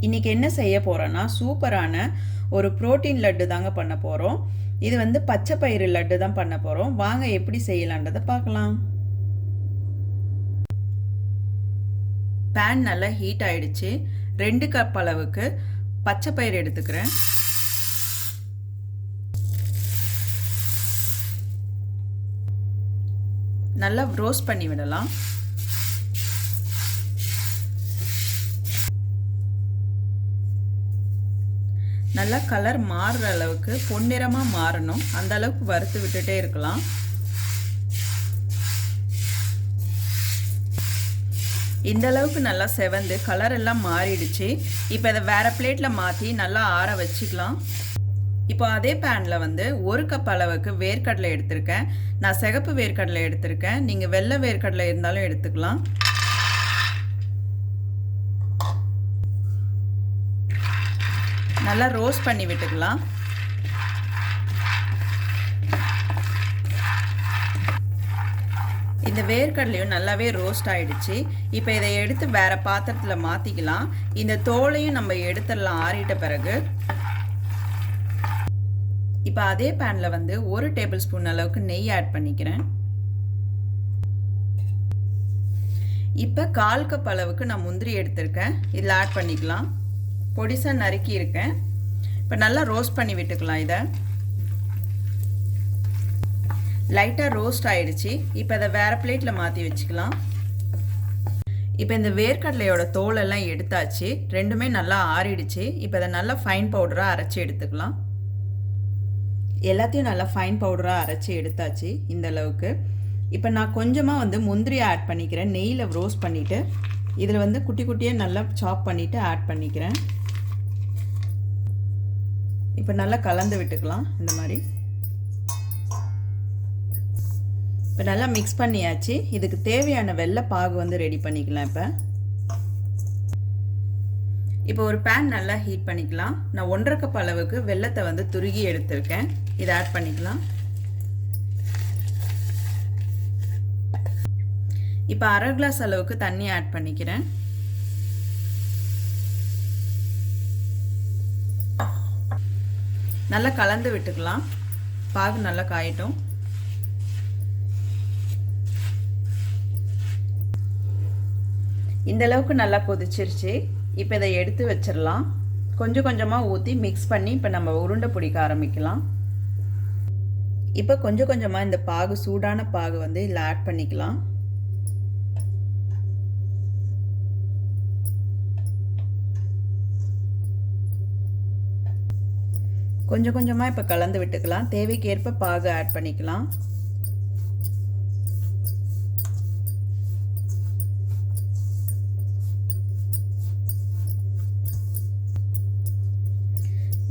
இன்னைக்கு என்ன செய்ய போறோம்னா சூப்பரான ஒரு புரோட்டீன் லட்டு தாங்க பண்ண போறோம். இது வந்து பச்சை பயிறு லட்டு தான் பண்ண போறோம். வாங்க எப்படி செய்யலான்றதை பார்க்கலாம். பேன் நல்லா ஹீட் ஆயிடுச்சு. 2 கப் அளவுக்கு பச்சை பயிறு எடுத்துக்கிறேன். நல்லா ரோஸ்ட் பண்ணி விடலாம். நல்லா கலர் மாறுற அளவுக்கு பொன்னிறமா மாறணும். அந்த அளவுக்கு வறுத்து விட்டுட்டே இருக்கலாம். இந்த அளவுக்கு நல்லா செவந்து கலர் எல்லாம் மாறிடுச்சு. இப்போ இதை வேற பிளேட்ல மாற்றி நல்லா ஆற வச்சுக்கலாம். இப்போ அதே பேனில் வந்து 1 கப் அளவுக்கு வேர்க்கடலை எடுத்திருக்கேன். நான் சிகப்பு வேர்க்கடலை எடுத்திருக்கேன். நீங்கள் வெள்ளை வேர்க்கடலை இருந்தாலும் எடுத்துக்கலாம். நல்லா ரோஸ்ட் பண்ணி விட்டுக்கலாம். இந்த வேர்க்கடலையும் நல்லாவே ரோஸ்ட் ஆயிடுச்சு. இப்போ இதை எடுத்து வேற பாத்திரத்தில் மாற்றிக்கலாம். இந்த தோலையும் நம்ம எடுத்துடலாம் ஆறிட்ட பிறகு. இப்போ அதே பேனில் வந்து 1 டேபிள் ஸ்பூன் அளவுக்கு நெய் ஆட் பண்ணிக்கிறேன். இப்போ 1/4 கப் அளவுக்கு நான் முந்திரி எடுத்திருக்கேன். இதில் ஆட் பண்ணிக்கலாம். பொடிசாக நறுக்கி இருக்கேன். இப்போ நல்லா ரோஸ்ட் பண்ணி விட்டுக்கலாம். இதை லைட்டாக ரோஸ்ட் ஆயிடுச்சு. இப்போ அதை வேற பிளேட்டில் மாற்றி வச்சுக்கலாம். இப்போ இந்த வேர்க்கடலையோட தோலெல்லாம் எடுத்தாச்சு. ரெண்டுமே நல்லா ஆறிடுச்சு. இப்போ அதை நல்லா ஃபைன் பவுடராக அரைச்சி எடுத்துக்கலாம். எல்லாத்தையும் நல்லா ஃபைன் பவுடராக அரைச்சி எடுத்தாச்சு இந்த அளவுக்கு. இப்போ நான் கொஞ்சமாக வந்து முந்திரி ஆட் பண்ணிக்கிறேன். நெய்யில் ரோஸ்ட் பண்ணிவிட்டு இதில் வந்து குட்டி குட்டியாக நல்லா சாப் பண்ணிவிட்டு ஆட் பண்ணிக்கிறேன். இப்போ நல்லா கலந்து விட்டுக்கலாம். இந்த மாதிரி இப்போ நல்லா மிக்ஸ் பண்ணியாச்சு. இதுக்கு தேவையான வெள்ளை பாகு வந்து ரெடி பண்ணிக்கலாம். இப்போ ஒரு பேன் நல்லா ஹீட் பண்ணிக்கலாம். நான் 1/2 கப் அளவுக்கு வெள்ளத்தை வந்து துருகி எடுத்திருக்கேன். இதை ஆட் பண்ணிக்கலாம். இப்போ 1/2 கிளாஸ் அளவுக்கு தண்ணி ஆட் பண்ணிக்கிறேன். நல்லா கலந்து விட்டுக்கலாம். பாகு நல்லா காயட்டும். இந்த அளவுக்கு நல்லா கொதிச்சிருச்சு. இப்போ இதை எடுத்து வச்சிடலாம். கொஞ்சம் கொஞ்சமாக ஊற்றி மிக்ஸ் பண்ணி இப்போ நம்ம உருண்டை பிடிக்க ஆரம்பிக்கலாம். இப்போ கொஞ்சம் கொஞ்சமாக இந்த பாகு சூடான பாகு வந்து இதில் ஆட் பண்ணிக்கலாம். கொஞ்சம் கொஞ்சமாக இப்போ கலந்து விட்டுக்கலாம். தேவைக்கேற்ப பாகு ஆட் பண்ணிக்கலாம்.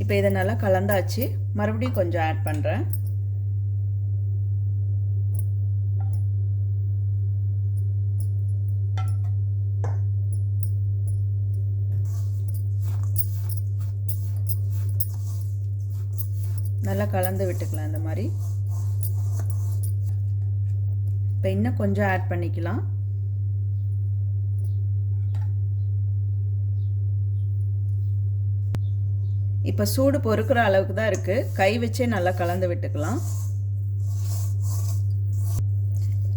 இப்போ இதை நல்லா கலந்தாச்சு. மறுபடியும் கொஞ்சம் ஆட் பண்ணுறேன். நல்லா கலந்து விட்டுக்கலாம். இந்த மாதிரி இப்போ இன்னும் கொஞ்சம் ஆட் பண்ணிக்கலாம். இப்போ சூடு பொறுக்கிற அளவுக்கு தான் இருக்குது. கை வச்சே நல்லா கலந்து விட்டுக்கலாம்.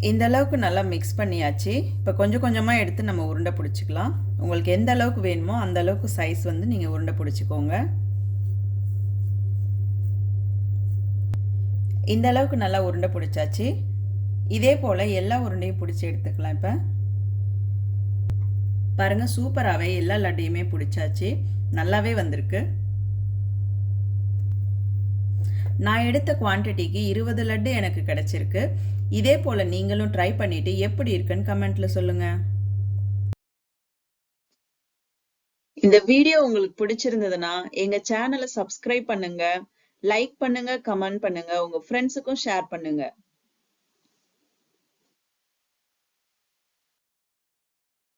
இந்த அளவுக்கு நல்லா மிக்ஸ் பண்ணியாச்சு. இப்போ கொஞ்சம் கொஞ்சமாக எடுத்து நம்ம உருண்டை பிடிச்சிக்கலாம். உங்களுக்கு எந்த அளவுக்கு வேணுமோ அந்த அளவுக்கு சைஸ் வந்து நீங்கள் உருண்டை பிடிச்சிக்கோங்க. இந்த அளவுக்கு நல்லா உருண்டை பிடிச்சாச்சு. இதே போல் எல்லா உருண்டையும் பிடிச்சி எடுத்துக்கலாம். இப்போ பாருங்கள், சூப்பராகவே எல்லா லட்டையுமே பிடிச்சாச்சு. நல்லாவே வந்திருக்கு. நான் எடுத்த குவான்டிட்டிக்கு 20 லட்டு எனக்கு கிடைச்சிருக்கு. இதே போல் நீங்களும் ட்ரை பண்ணிவிட்டு எப்படி இருக்குன்னு கமெண்ட்டில் சொல்லுங்கள். இந்த வீடியோ உங்களுக்கு பிடிச்சிருந்ததுன்னா எங்கள் சேனலை சப்ஸ்கிரைப் பண்ணுங்க, லைக் பண்ணுங்க, கமெண்ட் பண்ணுங்க, உங்கள் ஃப்ரெண்ட்ஸுக்கும் ஷேர் பண்ணுங்க.